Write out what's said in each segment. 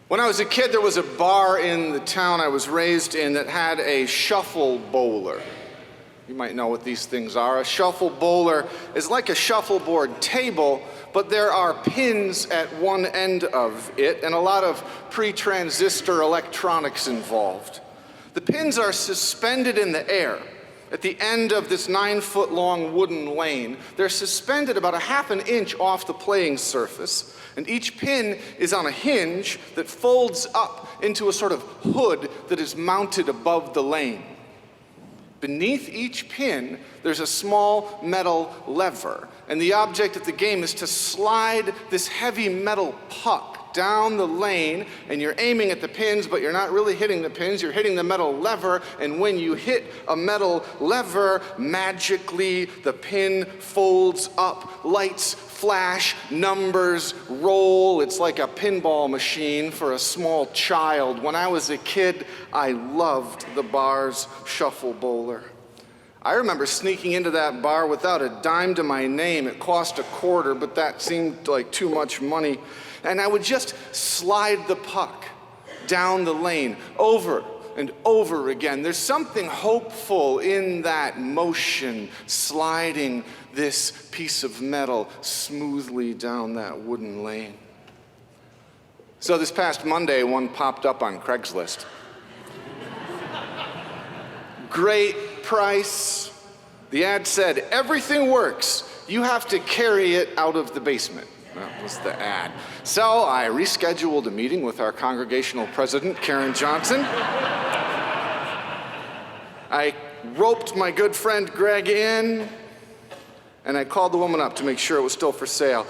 When I was a kid, there was a bar in the town I was raised in that had a shuffle bowler. You might know what these things are. A shuffle bowler is like a shuffleboard table, but there are pins at one end of it and a lot of pre-transistor electronics involved. The pins are suspended in the air at the end of this 9-foot-long wooden lane. They're suspended about a half an inch off the playing surface, and each pin is on a hinge that folds up into a sort of hood that is mounted above the lane. Beneath each pin, there's a small metal lever, and the object of the game is to slide this heavy metal puck down the lane, and you're aiming at the pins, but you're not really hitting the pins, you're hitting the metal lever, and when you hit a metal lever, magically the pin folds up, lights flash, numbers roll. It's like a pinball machine for a small child. When I was a kid, I loved the bar's shuffle bowler. I remember sneaking into that bar without a dime to my name. It cost $0.25, but that seemed like too much money. And I would just slide the puck down the lane over and over again. There's something hopeful in that motion, sliding this piece of metal smoothly down that wooden lane. So this past Monday, one popped up on Craigslist. Great price. The ad said, "Everything works. You have to carry it out of the basement." That was the ad. So I rescheduled a meeting with our congregational president, Karen Johnson. I roped my good friend Greg in, and I called the woman up to make sure it was still for sale.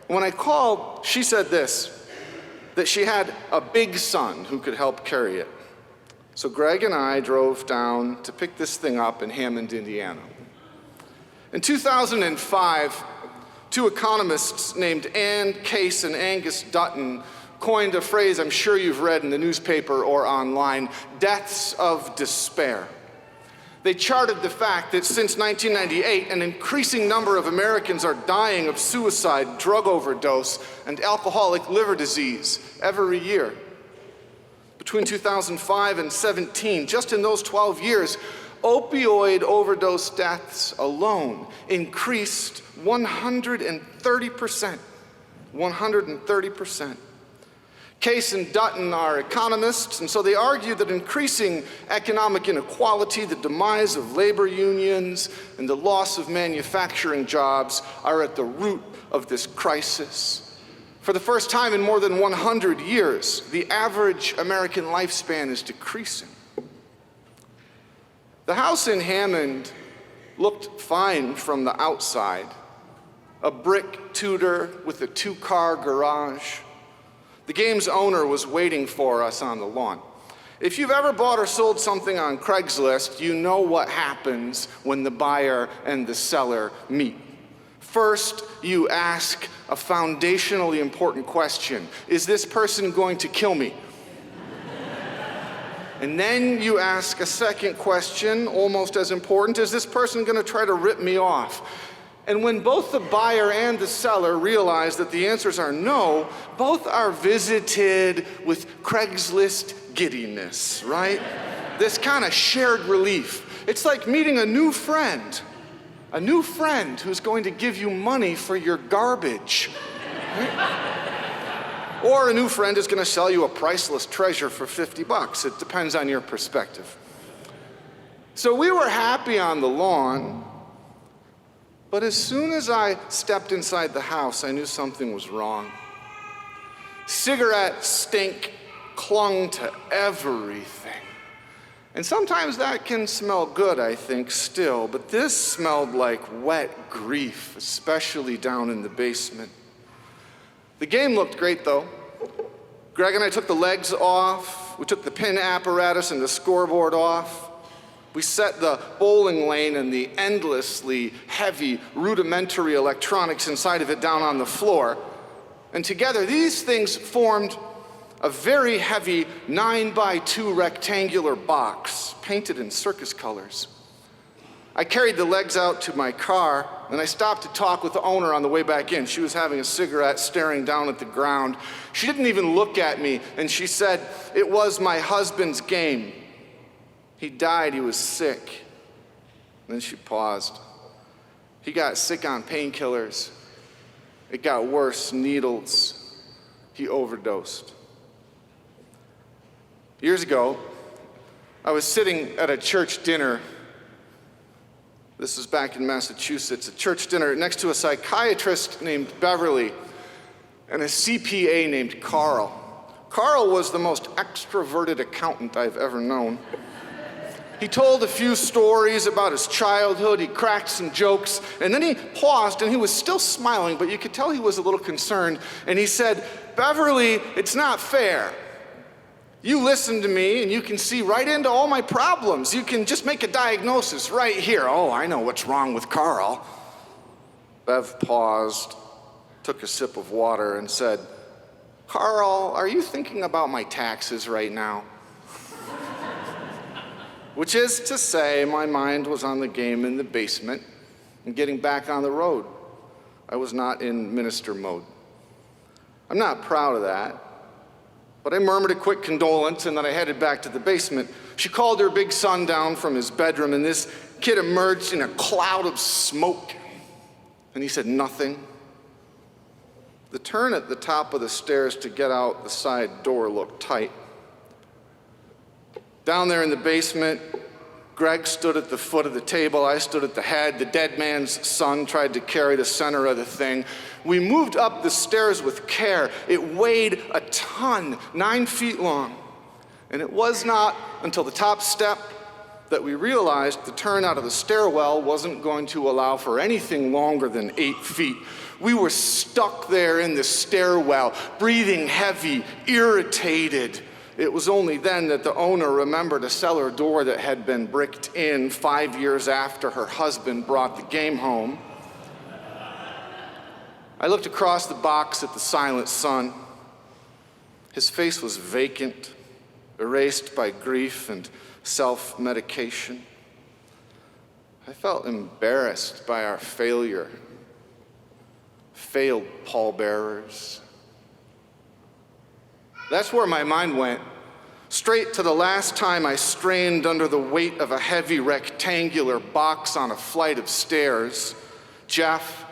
When I called, she said this, that she had a big son who could help carry it. So Greg and I drove down to pick this thing up in Hammond, Indiana. In 2005, two economists named Ann Case and Angus Dutton coined a phrase I'm sure you've read in the newspaper or online, deaths of despair. They charted the fact that since 1998, an increasing number of Americans are dying of suicide, drug overdose, and alcoholic liver disease every year. Between 2005 and 17, just in those 12 years, opioid overdose deaths alone increased 130%. 130%. Case and Dutton are economists, and so they argue that increasing economic inequality, the demise of labor unions, and the loss of manufacturing jobs are at the root of this crisis. For the first time in more than 100 years, the average American lifespan is decreasing. The house in Hammond looked fine from the outside. A brick Tudor with a 2-car garage. The game's owner was waiting for us on the lawn. If you've ever bought or sold something on Craigslist, you know what happens when the buyer and the seller meet. First, you ask a foundationally important question. Is this person going to kill me? And then you ask a second question, almost as important. Is this person going to try to rip me off? And when both the buyer and the seller realize that the answers are no, both are visited with Craigslist giddiness, right? This kind of shared relief. It's like meeting a new friend who's going to give you money for your garbage. Right? Or a new friend is going to sell you a priceless treasure for $50. It depends on your perspective. So we were happy on the lawn, but as soon as I stepped inside the house, I knew something was wrong. Cigarette stink clung to everything. And sometimes that can smell good, I think, still, but this smelled like wet grief, especially down in the basement. The game looked great, though. Greg and I took the legs off. We took the pin apparatus and the scoreboard off. We set the bowling lane and the endlessly heavy, rudimentary electronics inside of it down on the floor. And together, these things formed a very heavy 9x2 rectangular box painted in circus colors. I carried the legs out to my car, and I stopped to talk with the owner on the way back in. She was having a cigarette, staring down at the ground. She didn't even look at me, and she said, "It was my husband's game. He died, he was sick." Then she paused. "He got sick on painkillers. It got worse, needles. He overdosed." Years ago, I was sitting at a church dinner. This was back in Massachusetts, a church dinner next to a psychiatrist named Beverly and a CPA named Carl. Carl was the most extroverted accountant I've ever known. He told a few stories about his childhood, he cracked some jokes, and then he paused and he was still smiling, but you could tell he was a little concerned, and he said, "Beverly, it's not fair. You listen to me and you can see right into all my problems. You can just make a diagnosis right here. Oh, I know what's wrong with Carl." Bev paused, took a sip of water, and said, "Carl, are you thinking about my taxes right now?" Which is to say, my mind was on the game in the basement and getting back on the road. I was not in minister mode. I'm not proud of that, but I murmured a quick condolence and then I headed back to the basement. She called her big son down from his bedroom, and this kid emerged in a cloud of smoke, and he said nothing. The turn at the top of the stairs to get out the side door looked tight. Down there in the basement, Greg stood at the foot of the table, I stood at the head, the dead man's son tried to carry the center of the thing. We moved up the stairs with care. It weighed a ton, 9 feet long. And it was not until the top step that we realized the turn out of the stairwell wasn't going to allow for anything longer than 8 feet. We were stuck there in the stairwell, breathing heavy, irritated. It was only then that the owner remembered a cellar door that had been bricked in 5 years after her husband brought the game home. I looked across the box at the silent son. His face was vacant, erased by grief and self-medication. I felt embarrassed by our failure. Failed pallbearers. That's where my mind went, straight to the last time I strained under the weight of a heavy rectangular box on a flight of stairs. Jeff,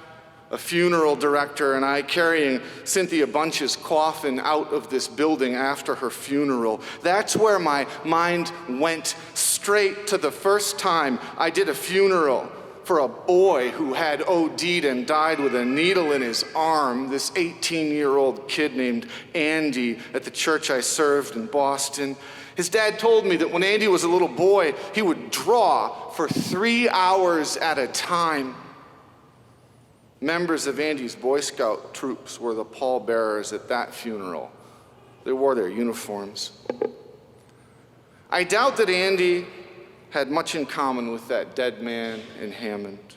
a funeral director, and I carrying Cynthia Bunch's coffin out of this building after her funeral. That's where my mind went, straight to the first time I did a funeral for a boy who had OD'd and died with a needle in his arm, this 18-year-old kid named Andy at the church I served in Boston. His dad told me that when Andy was a little boy, he would draw for 3 hours at a time. Members of Andy's Boy Scout troops were the pallbearers at that funeral. They wore their uniforms. I doubt that Andy had much in common with that dead man in Hammond,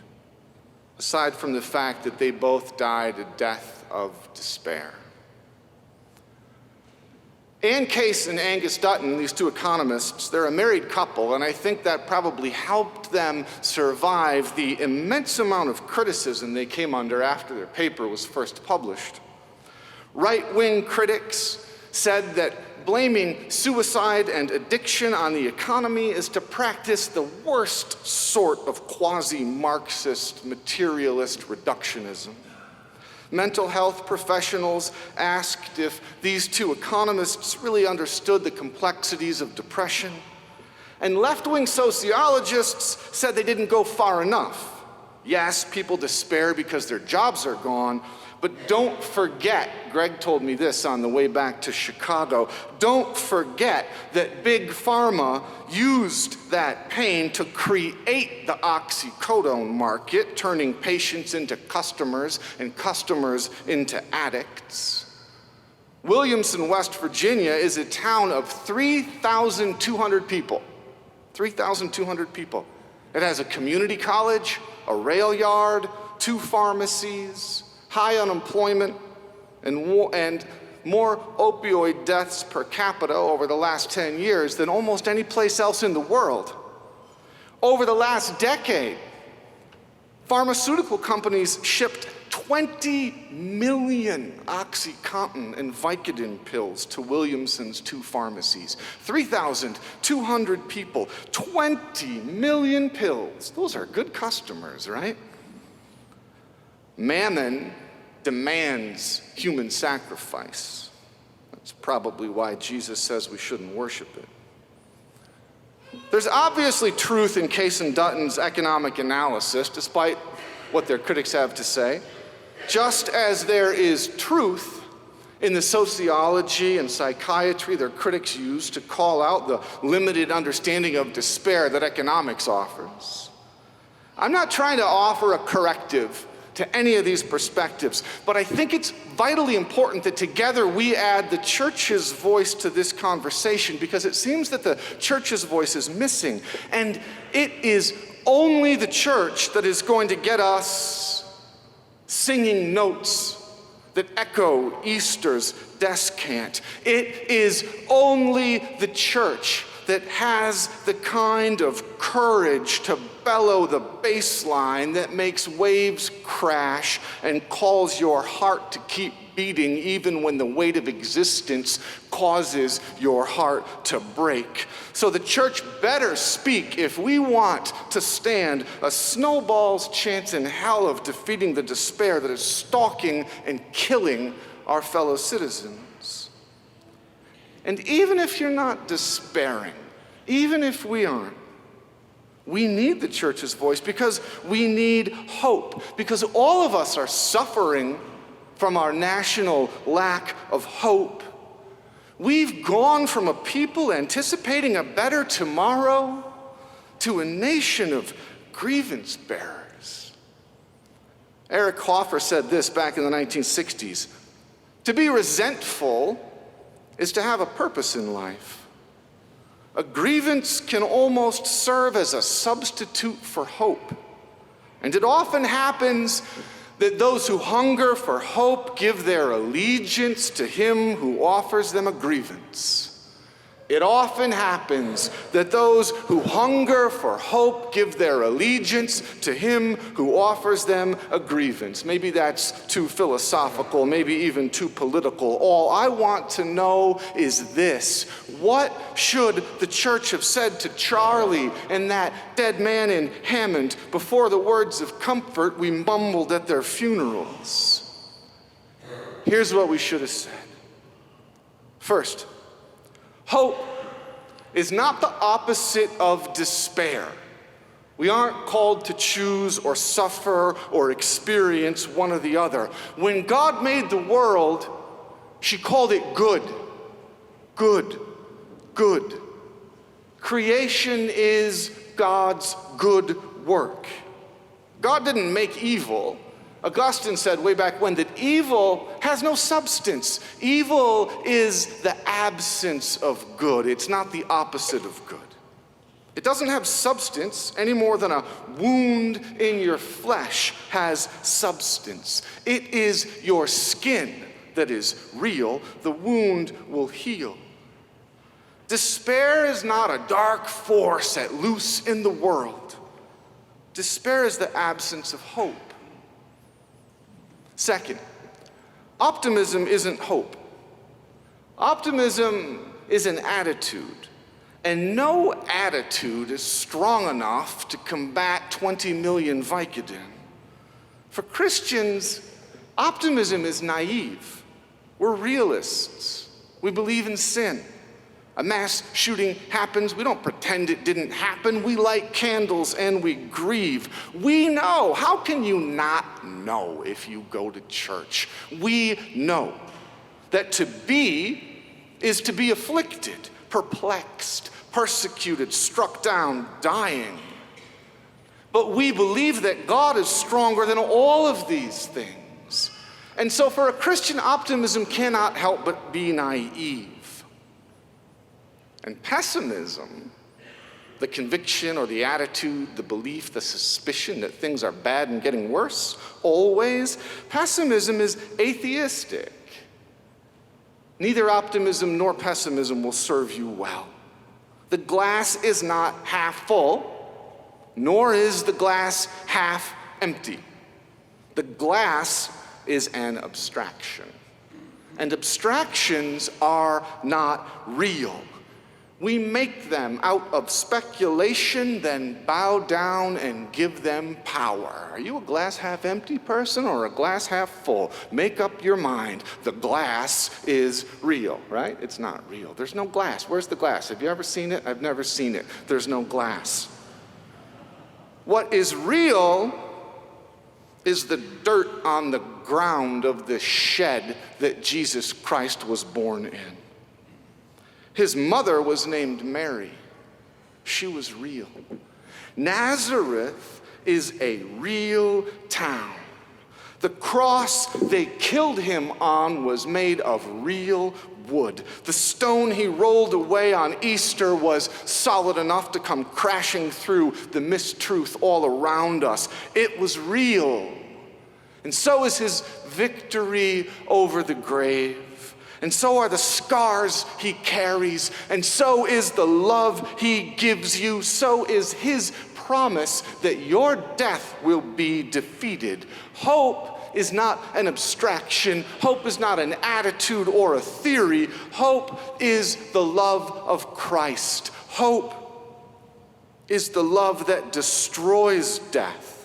aside from the fact that they both died a death of despair. Ann Case and Angus Dutton, these two economists, they're a married couple, and I think that probably helped them survive the immense amount of criticism they came under after their paper was first published. Right-wing critics said that blaming suicide and addiction on the economy is to practice the worst sort of quasi-Marxist materialist reductionism. Mental health professionals asked if these two economists really understood the complexities of depression, and left-wing sociologists said they didn't go far enough. Yes, people despair because their jobs are gone, but don't forget, Greg told me this on the way back to Chicago, don't forget that Big Pharma used that pain to create the oxycodone market, turning patients into customers and customers into addicts. Williamson, West Virginia is a town of 3,200 people. 3,200 people. It has a community college, a rail yard, 2 pharmacies, high unemployment, and more opioid deaths per capita over the last 10 years than almost any place else in the world. Over the last decade, pharmaceutical companies shipped 20 million OxyContin and Vicodin pills to Williamson's 2 pharmacies. 3,200 people, 20 million pills. Those are good customers, right? Mammon demands human sacrifice. That's probably why Jesus says we shouldn't worship it. There's obviously truth in Case and Dutton's economic analysis, despite what their critics have to say, just as there is truth in the sociology and psychiatry their critics use to call out the limited understanding of despair that economics offers. I'm not trying to offer a corrective to any of these perspectives, but I think it's vitally important that together we add the church's voice to this conversation, because it seems that the church's voice is missing, and it is only the church that is going to get us singing notes that echo Easter's descant. It is only the church that has the kind of courage to bellow the bass line that makes waves crash and calls your heart to keep beating even when the weight of existence causes your heart to break. So the church better speak if we want to stand a snowball's chance in hell of defeating the despair that is stalking and killing our fellow citizens. And even if you're not despairing, even if we aren't, we need the church's voice because we need hope, because all of us are suffering from our national lack of hope. We've gone from a people anticipating a better tomorrow to a nation of grievance bearers. Eric Hoffer said this back in the 1960s: "To be resentful is to have a purpose in life. A grievance can almost serve as a substitute for hope. And it often happens that those who hunger for hope give their allegiance to him who offers them a grievance. It often happens that those who hunger for hope give their allegiance to him who offers them a grievance." Maybe that's too philosophical, maybe even too political. All I want to know is this: what should the church have said to Charlie and that dead man in Hammond before the words of comfort we mumbled at their funerals? Here's what we should have said. First, hope is not the opposite of despair. We aren't called to choose or suffer or experience one or the other. When God made the world, she called it good. Good. Good. Creation is God's good work. God didn't make evil. Augustine said way back when that evil has no substance. Evil is the absence of good. It's not the opposite of good. It doesn't have substance any more than a wound in your flesh has substance. It is your skin that is real. The wound will heal. Despair is not a dark force at loose in the world. Despair is the absence of hope. Second, optimism isn't hope. Optimism is an attitude, and no attitude is strong enough to combat 20 million Vicodin. For Christians, optimism is naive. We're realists. We believe in sin. A mass shooting happens, we don't pretend it didn't happen. We light candles and we grieve. We know. How can you not know if you go to church? We know that to be is to be afflicted, perplexed, persecuted, struck down, dying. But we believe that God is stronger than all of these things. And so for a Christian, optimism cannot help but be naive. And pessimism, the conviction or the attitude, the belief, the suspicion that things are bad and getting worse, always, pessimism is atheistic. Neither optimism nor pessimism will serve you well. The glass is not half full, nor is the glass half empty. The glass is an abstraction. And abstractions are not real. We make them out of speculation, then bow down and give them power. Are you a glass half empty person or a glass half full? Make up your mind. The glass is real, right? It's not real. There's no glass. Where's the glass? Have you ever seen it? I've never seen it. There's no glass. What is real is the dirt on the ground of the shed that Jesus Christ was born in. His mother was named Mary. She was real. Nazareth is a real town. The cross they killed him on was made of real wood. The stone he rolled away on Easter was solid enough to come crashing through the mistruth all around us. It was real. And so is his victory over the grave. And so are the scars he carries. And so is the love he gives you. So is his promise that your death will be defeated. Hope is not an abstraction. Hope is not an attitude or a theory. Hope is the love of Christ. Hope is the love that destroys death.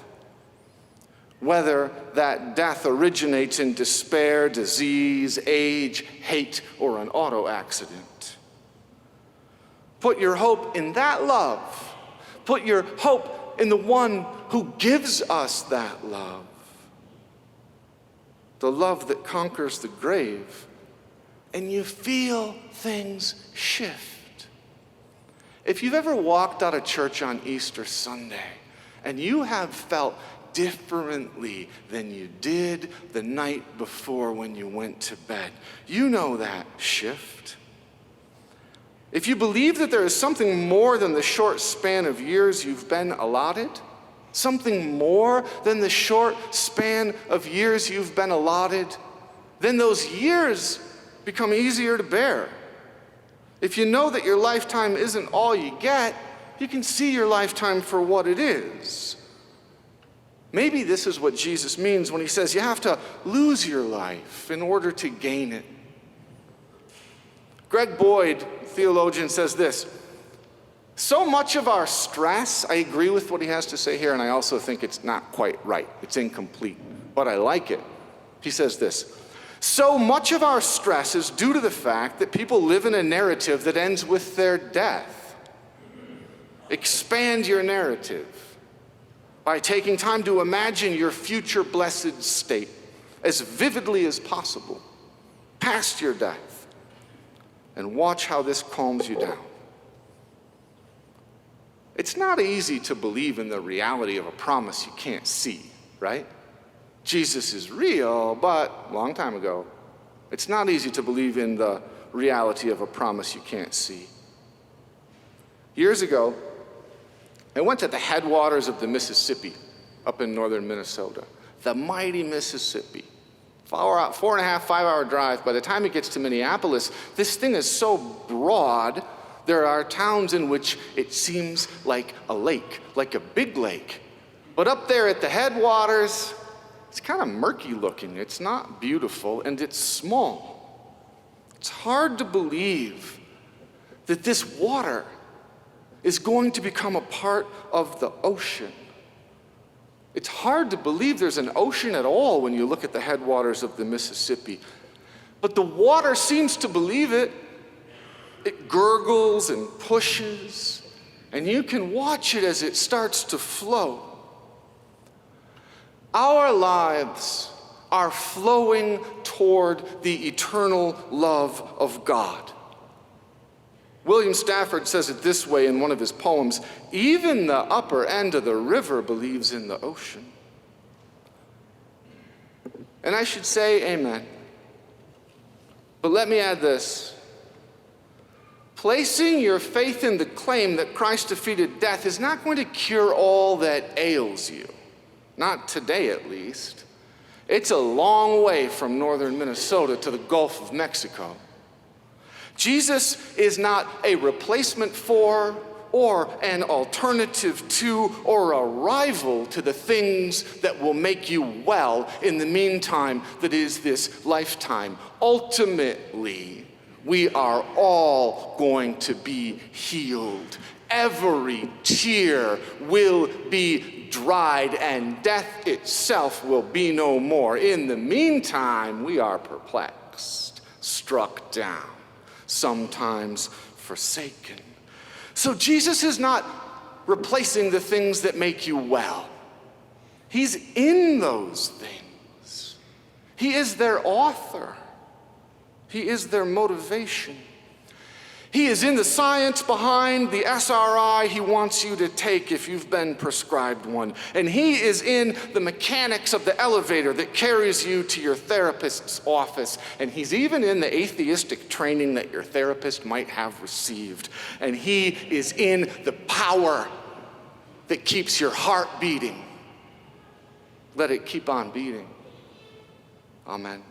Whether that death originates in despair, disease, age, hate, or an auto accident. Put your hope in that love. Put your hope in the one who gives us that love. The love that conquers the grave, and you feel things shift. If you've ever walked out of church on Easter Sunday and you have felt differently than you did the night before when you went to bed, you know that shift. If you believe that there is something more than the short span of years you've been allotted, something more than the short span of years you've been allotted, then those years become easier to bear. If you know that your lifetime isn't all you get, you can see your lifetime for what it is. Maybe this is what Jesus means when he says you have to lose your life in order to gain it. Greg Boyd, theologian, says this: so much of our stress, I agree with what he has to say here, and I also think it's not quite right. It's incomplete, but I like it. He says this: so much of our stress is due to the fact that people live in a narrative that ends with their death. Expand your narrative by taking time to imagine your future blessed state as vividly as possible, past your death, and watch how this calms you down. It's not easy to believe in the reality of a promise you can't see, right? Jesus is real, but a long time ago. It's not easy to believe in the reality of a promise you can't see. Years ago, I went to the headwaters of the Mississippi up in northern Minnesota, the mighty Mississippi. 4.5, 5-hour drive. By the time it gets to Minneapolis, this thing is so broad, there are towns in which it seems like a lake, like a big lake. But up there at the headwaters, it's kind of murky looking. It's not beautiful, and it's small. It's hard to believe that this water is going to become a part of the ocean. It's hard to believe there's an ocean at all when you look at the headwaters of the Mississippi. But the water seems to believe it. It gurgles and pushes, and you can watch it as it starts to flow. Our lives are flowing toward the eternal love of God. William Stafford says it this way in one of his poems: even the upper end of the river believes in the ocean. And I should say amen. But let me add this. Placing your faith in the claim that Christ defeated death is not going to cure all that ails you. Not today, at least. It's a long way from northern Minnesota to the Gulf of Mexico. Jesus is not a replacement for or an alternative to or a rival to the things that will make you well in the meantime that is this lifetime. Ultimately, we are all going to be healed. Every tear will be dried, and death itself will be no more. In the meantime, we are perplexed, struck down, sometimes forsaken. So Jesus is not replacing the things that make you well. He's in those things. He is their author. He is their motivation. He is in the science behind the SRI he wants you to take if you've been prescribed one. And he is in the mechanics of the elevator that carries you to your therapist's office. And he's even in the atheistic training that your therapist might have received. And he is in the power that keeps your heart beating. Let it keep on beating. Amen.